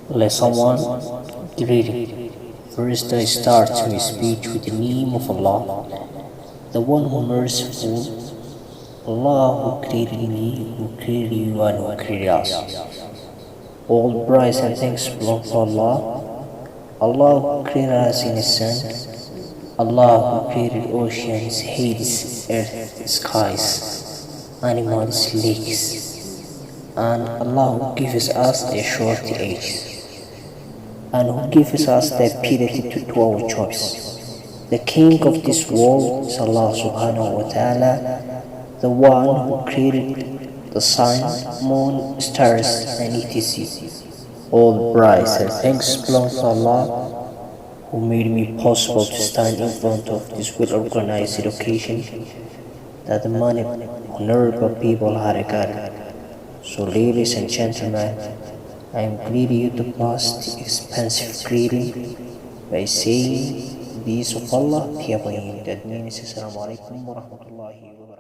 Lesson 1. Greeting. First I start my speech with the name of Allah, the one who merciful, Allah who created me, who created you and who created us. All praise and thanks belong to Allah, Allah who created us in His Son, Allah who created oceans, hades, earth, skies, animals, lakes, and Allah who gives us a short age, and who gives us the ability to do our choice. The King of this world is Allah subhanahu wa ta'ala, the one who created the sun, moon, stars, and etc. All praise and thanks belong to Allah, who made me possible to stand in front of this well-organized occasion that many honorable people had gathered. So ladies and gentlemen, I am greeting you to pass the expensive greeting by saying peace of Allah be upon you. That means Assalamu alaikum wa rahmatullahi wa barakatuh.